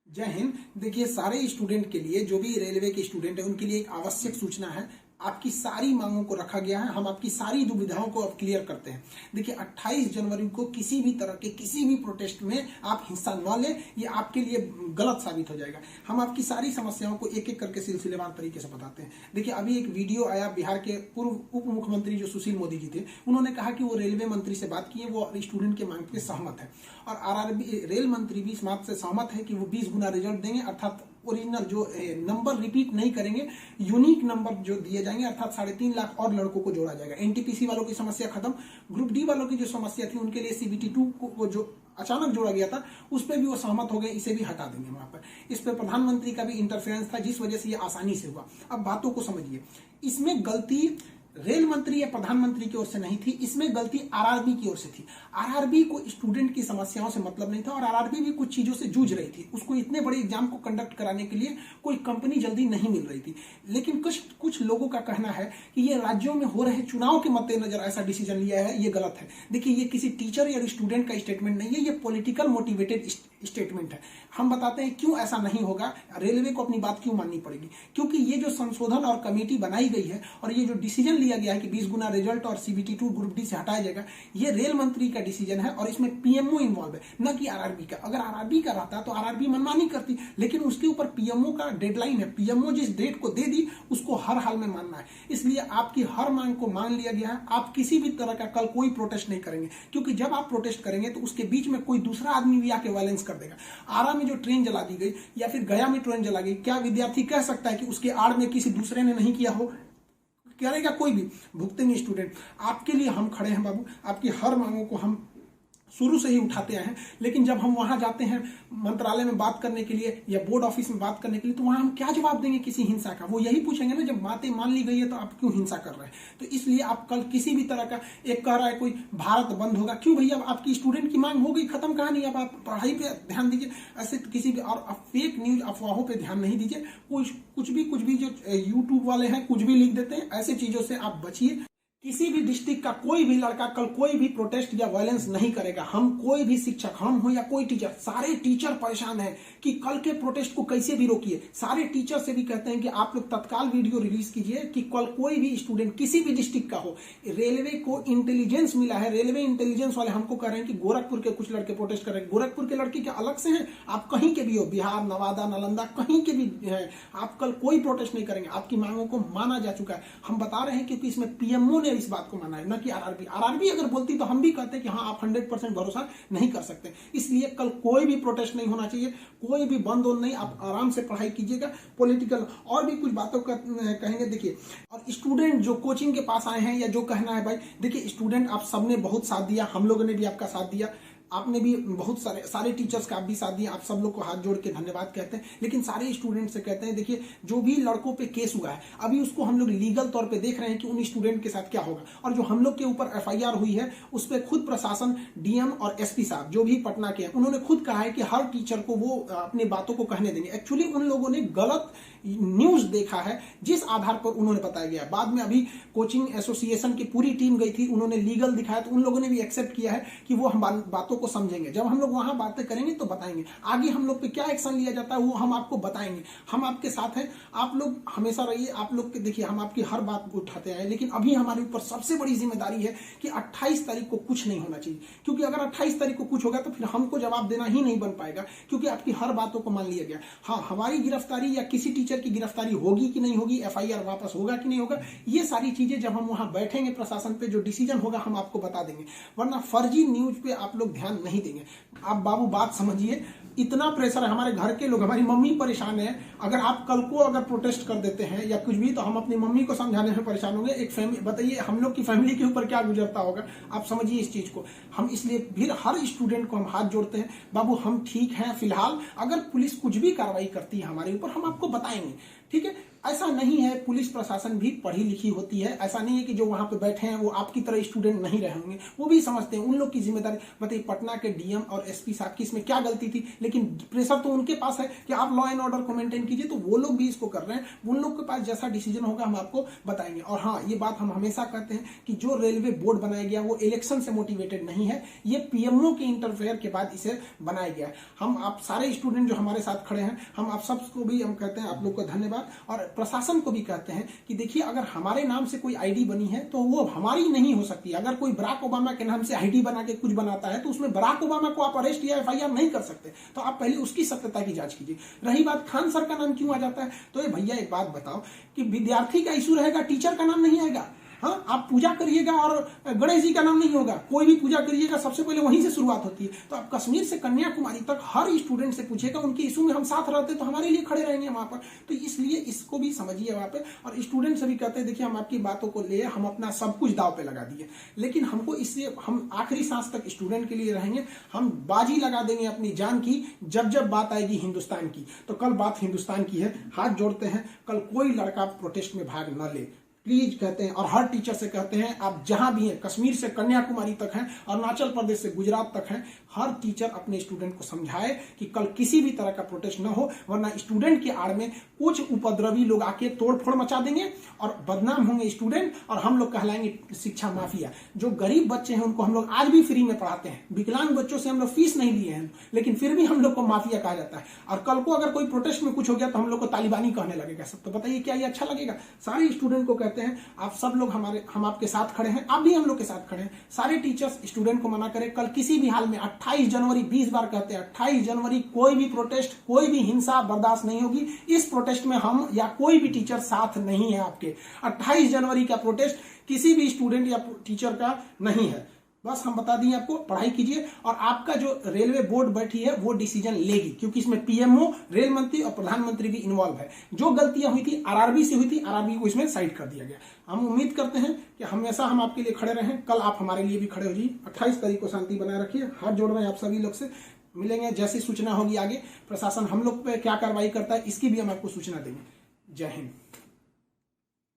जय हिंद। देखिए, सारे स्टूडेंट के लिए, जो भी रेलवे के स्टूडेंट है, उनके लिए एक आवश्यक सूचना है। आपकी सारी मांगों को रखा गया है। हम आपकी सारी दुविधाओं को अब क्लियर करते हैं। देखिए, 28 जनवरी को किसी भी तरह के किसी भी प्रोटेस्ट में आप हिस्सा न लें, ये आपके लिए गलत साबित हो जाएगा। हम आपकी सारी समस्याओं को एक एक करके सिलसिलेवार तरीके से बताते हैं। देखिए, अभी एक वीडियो आया, बिहार के पूर्व उप मुख्यमंत्री जो सुशील मोदी जी थे, उन्होंने कहा कि वो रेलवे मंत्री से बात किए, वो स्टूडेंट के मांग पे सहमत है। और आरआरबी रेल मंत्री भी इस बात से सहमत है कि वो 20 गुना रिजल्ट देंगे, अर्थात ओरिजिनल जो नंबर रिपीट नहीं करेंगे, यूनिक नंबर जो दिए जाएंगे, अर्थात 3.5 लाख और लड़कों को जोड़ा जाएगा। एनटीपीसी वालों की समस्या खत्म। ग्रुप डी वालों की जो समस्या थी, उनके लिए सीबीटी 2 को जो अचानक जोड़ा गया था, उस पर भी वो सहमत हो गए, इसे भी हटा देंगे वहां पर। इस पर प्रधानमंत्री का भी इंटरफेरेंस था, जिस वजह से ये आसानी से हुआ। अब बातों को समझिए, इसमें गलती रेल मंत्री या प्रधानमंत्री की ओर से नहीं थी, इसमें गलती आरआरबी की ओर से थी। आरआरबी को स्टूडेंट की समस्याओं से मतलब नहीं था, और आरआरबी भी कुछ चीजों से जूझ रही थी। उसको इतने बड़े एग्जाम को कंडक्ट कराने के लिए कोई कंपनी जल्दी नहीं मिल रही थी। लेकिन कुछ लोगों का कहना है कि ये राज्यों में हो रहे चुनाव के मद्देनजर ऐसा डिसीजन लिया है, ये गलत है। देखिए, ये किसी टीचर या स्टूडेंट का स्टेटमेंट नहीं है, ये पॉलिटिकल मोटिवेटेड स्टेटमेंट है। हम बताते हैं क्यों ऐसा नहीं होगा, रेलवे को अपनी बात क्यों माननी पड़ेगी। क्योंकि ये जो संशोधन और कमेटी बनाई गई है, और ये जो डिसीजन लिया गया है कि 20 गुना रिजल्ट और सीबीटी 2 ग्रुप डी से हटाया जाएगा, ये रेल मंत्री का डिसीजन है, और इसमें पीएमओ इन्वॉल्व है, न कि आरआरबी का। अगर आरआरबी का रहता तो आरआरबी मनमानी करती, लेकिन उसके ऊपर पीएमओ का डेडलाइन है। पीएमओ जिस डेट को दे दी, उसको हर हाल में मानना है। इसलिए आपकी हर मांग को मान लिया गया है। आप किसी भी तरह का कल कोई प्रोटेस्ट नहीं करेंगे, क्योंकि जब आप प्रोटेस्ट करेंगे तो उसके बीच में कोई दूसरा आदमी भी आके वायलेंस कर देगा। आरा में जो ट्रेन जला दी गई, या फिर गया में ट्रेन जला गई, क्या विद्यार्थी कह सकता है कि उसके आड़ में किसी दूसरे ने नहीं किया हो? करेगा कोई भी, भुगतेंगे स्टूडेंट। आपके लिए हम खड़े हैं बाबू। आपकी हर मांगों को हम शुरू से ही उठाते आए हैं। लेकिन जब हम वहां जाते हैं मंत्रालय में बात करने के लिए या बोर्ड ऑफिस में बात करने के लिए, तो वहां हम क्या जवाब देंगे किसी हिंसा का? वो यही पूछेंगे ना, जब बातें मान ली गई है तो आप क्यों हिंसा कर रहे हैं? तो इसलिए आप कल किसी भी तरह का, एक कह रहा है कोई भारत बंद होगा, क्यों भैया? आपकी स्टूडेंट की मांग हो गई, खत्म कहानी। अब आप पढ़ाई पे ध्यान दीजिए, ऐसे किसी भी और फेक न्यूज अफवाहों पे ध्यान नहीं दीजिए। कुछ भी जो यूट्यूब वाले हैं कुछ भी लिख देते हैं, ऐसे चीजों से आप बचिए। किसी भी डिस्ट्रिक्ट का कोई भी लड़का कल कोई भी प्रोटेस्ट या वायलेंस नहीं करेगा। हम कोई भी शिक्षक, हम हो या कोई टीचर, सारे टीचर परेशान हैं कि कल के प्रोटेस्ट को कैसे भी रोकिए। सारे टीचर से भी कहते हैं कि आप लोग तत्काल वीडियो रिलीज कीजिए कि कल कोई भी स्टूडेंट किसी भी डिस्ट्रिक्ट का हो। रेलवे को इंटेलिजेंस मिला है, रेलवे इंटेलिजेंस वाले हमको कह रहे हैं कि गोरखपुर के कुछ लड़के प्रोटेस्ट कर रहे हैं। गोरखपुर के लड़के क्या अलग से हैं? आप कहीं के भी हो, बिहार, नवादा, नालंदा, कहीं के भी है, आप कल कोई प्रोटेस्ट नहीं करेंगे। आपकी मांगों को माना जा चुका है। हम बता रहे हैं क्योंकि इसमें पीएमओ ने इस बात को माना है, न कि आरआरबी। आरआरबी अगर बोलती तो हम भी कहते कि हाँ, आप 100% भरोसा नहीं कर सकते। इसलिए कल कोई भी प्रोटेस्ट नहीं होना चाहिए, कोई भी बंद नहीं। आप आराम से पढ़ाई कीजिएगा। पॉलिटिकल और भी कुछ बातों का कहेंगे। देखिए, और स्टूडेंट जो कोचिंग के पास आए हैं, या जो कहना है भाई, देखिए स्टूडेंट आप सबने बहुत साथ दिया, हम लोगों ने भी आपका साथ दिया, आपने भी बहुत सारे टीचर्स का आप भी साथ दिया। आप सब लोग को हाथ जोड़ के धन्यवाद कहते हैं। लेकिन सारे स्टूडेंट से कहते हैं, देखिए जो भी लड़कों पे केस हुआ है, अभी उसको हम लोग लीगल तौर पे देख रहे हैं कि उन स्टूडेंट के साथ क्या होगा। और जो हम लोग के ऊपर एफआईआर हुई है, उस पर खुद प्रशासन, डीएम और एसपी साहब जो भी पटना के हैं, उन्होंने खुद कहा है कि हर टीचर को वो अपनी बातों को कहने देंगे। एक्चुअली उन लोगों ने गलत न्यूज देखा है, जिस आधार पर उन्होंने बताया गया। बाद में अभी कोचिंग एसोसिएशन की पूरी टीम गई थी, उन्होंने लीगल दिखाया, तो उन लोगों ने भी एक्सेप्ट किया है कि वो हम बातों को समझेंगे। जब हम लोग वहां बातें करेंगे तो बताएंगे। आगे हम लोग पे क्या एक्शन लिया जाता है वो हम आपको बताएंगे। हम आपके साथ हैं, आप लोग हमेशा रहिए। आप लोग के देखिए, हम आपकी हर बात को उठाते हैं। लेकिन अभी हमारे ऊपर सबसे बड़ी जिम्मेदारी है कि 28 तारीख को कुछ नहीं होना चाहिए, क्योंकि अगर 28 तारीख को कुछ होगा तो फिर हमको जवाब देना ही नहीं बन पाएगा, क्योंकि आपकी हर बातों को मान लिया गया। हाँ, हमारी गिरफ्तारी या किसी टीचर की गिरफ्तारी होगी कि नहीं होगी, एफआईआर वापस होगा कि नहीं होगा, ये सारी चीजें जब हम वहां बैठेंगे प्रशासन पे, जो डिसीजन होगा हम आपको बता देंगे। वरना फर्जी न्यूज पे आप लोग ध्यान नहीं देंगे। आप बाबू बात समझिए, इतना प्रेशर है। हमारे घर के लोग, हमारी मम्मी परेशान है। अगर आप कल को अगर प्रोटेस्ट कर देते हैं या कुछ भी, तो हम अपनी मम्मी को समझाने में परेशान होंगे। एक फैमिली, बताइए हम लोग की फैमिली के ऊपर क्या गुजरता होगा। आप समझिए इस चीज को। हम इसलिए फिर हर स्टूडेंट को हम हाथ जोड़ते हैं, बाबू हम ठीक हैं फिलहाल। अगर पुलिस कुछ भी कार्रवाई करती है हमारे ऊपर, हम आपको बताएंगे, ठीक है? ऐसा नहीं है, पुलिस प्रशासन भी पढ़ी लिखी होती है। ऐसा नहीं है कि जो वहां पे बैठे हैं वो आपकी तरह स्टूडेंट नहीं रहे होंगे, वो भी समझते हैं, उन लोग की जिम्मेदारी। बताइए पटना के डीएम और एसपी साहब की इसमें क्या गलती थी, लेकिन प्रेशर तो उनके पास है कि आप लॉ एंड ऑर्डर को मेंटेन कीजिए, तो वो लोग भी इसको कर रहे हैं। उन लोग के पास जैसा डिसीजन होगा हम आपको बताएंगे। और हाँ, ये बात हम हमेशा कहते हैं कि जो रेलवे बोर्ड बनाया गया वो इलेक्शन से मोटिवेटेड नहीं है, ये पीएमओ के इंटरफेयर के बाद इसे बनाया गया है। हम आप सारे स्टूडेंट जो हमारे साथ खड़े हैं, हम आप सबको भी हम कहते हैं आप लोग को धन्यवाद, और प्रशासन को भी कहते हैं कि देखिए अगर हमारे नाम से कोई आईडी बनी है तो वो हमारी नहीं हो सकती। अगर कोई बराक ओबामा के नाम से आईडी बना के कुछ बनाता है तो उसमें बराक ओबामा को आप अरेस्ट या एफआईआर नहीं कर सकते, तो आप पहले उसकी सत्यता की जांच कीजिए। रही बात खान सर का नाम क्यों आ जाता है, तो ये भैया एक बात बताओ कि विद्यार्थी का इशू रहेगा, टीचर का नाम नहीं आएगा। हाँ, आप पूजा करिएगा और गणेश जी का नाम नहीं होगा, कोई भी पूजा करिएगा सबसे पहले वहीं से शुरुआत होती है। तो आप कश्मीर से कन्याकुमारी तक हर स्टूडेंट से पूछेगा, उनके इशू में हम साथ रहते तो हमारे लिए खड़े रहेंगे वहां पर। तो इसलिए इसको भी समझिए वहां पे। और स्टूडेंट से भी कहते हैं देखिए हम आपकी बातों को ले हम अपना सब कुछ दाव पे लगा दिए, लेकिन हमको इससे हम आखिरी सांस तक स्टूडेंट के लिए रहेंगे। हम बाजी लगा देंगे अपनी जान की जब जब बात आएगी हिंदुस्तान की। तो कल बात हिंदुस्तान की है, हाथ जोड़ते हैं, कल कोई लड़का प्रोटेस्ट में भाग न ले प्लीज कहते हैं। और हर टीचर से कहते हैं आप जहां भी हैं, कश्मीर से कन्याकुमारी तक हैं, अरुणाचल प्रदेश से गुजरात तक हैं, हर टीचर अपने स्टूडेंट को समझाए कि कल किसी भी तरह का प्रोटेस्ट न हो, वरना स्टूडेंट के आड़ में कुछ उपद्रवी लोग आके तोड़फोड़ मचा देंगे और बदनाम होंगे स्टूडेंट, और हम लोग कहलाएंगे शिक्षा माफिया। जो गरीब बच्चे हैं उनको हम लोग आज भी फ्री में पढ़ाते हैं, विकलांग बच्चों से हम लोग फीस नहीं लिए हैं, लेकिन फिर भी हम लोग को माफिया कहा जाता है। और कल को अगर कोई प्रोटेस्ट में कुछ हो गया तो हम लोग को तालिबानी कहने लगेगा सब। तो बताइए क्या ये अच्छा लगेगा? सारे स्टूडेंट को कहते हैं आप सब लोग हम आपके साथ खड़े हैं, आप भी हम लोग के साथ खड़े हैं। सारे टीचर्स स्टूडेंट को मना करें, कल किसी भी हाल में 28 जनवरी 20 बार कहते हैं 28 जनवरी कोई भी प्रोटेस्ट, कोई भी हिंसा बर्दाश्त नहीं होगी। इस प्रोटेस्ट में हम या कोई भी टीचर साथ नहीं है आपके। 28 जनवरी का प्रोटेस्ट किसी भी स्टूडेंट या टीचर का नहीं है। बस हम बता दिए आपको, पढ़ाई कीजिए और आपका जो रेलवे बोर्ड बैठी है वो डिसीजन लेगी, क्योंकि इसमें पीएमओ, रेल मंत्री और प्रधानमंत्री भी इन्वॉल्व है। जो गलतियां हुई थी आरआरबी से हुई थी, आरआरबी को इसमें साइड कर दिया गया। हम उम्मीद करते हैं कि हमेशा हम आपके लिए खड़े रहें, कल आप हमारे लिए भी खड़े हो जाइए। 28 तारीख को शांति बनाए रखिए। हाथ जोड़ रहे हैं आप सभी लोग से, मिलेंगे जैसी सूचना होगी आगे, प्रशासन हम लोग पे क्या कार्रवाई करता है इसकी भी हम आपको सूचना देंगे। जय हिंद।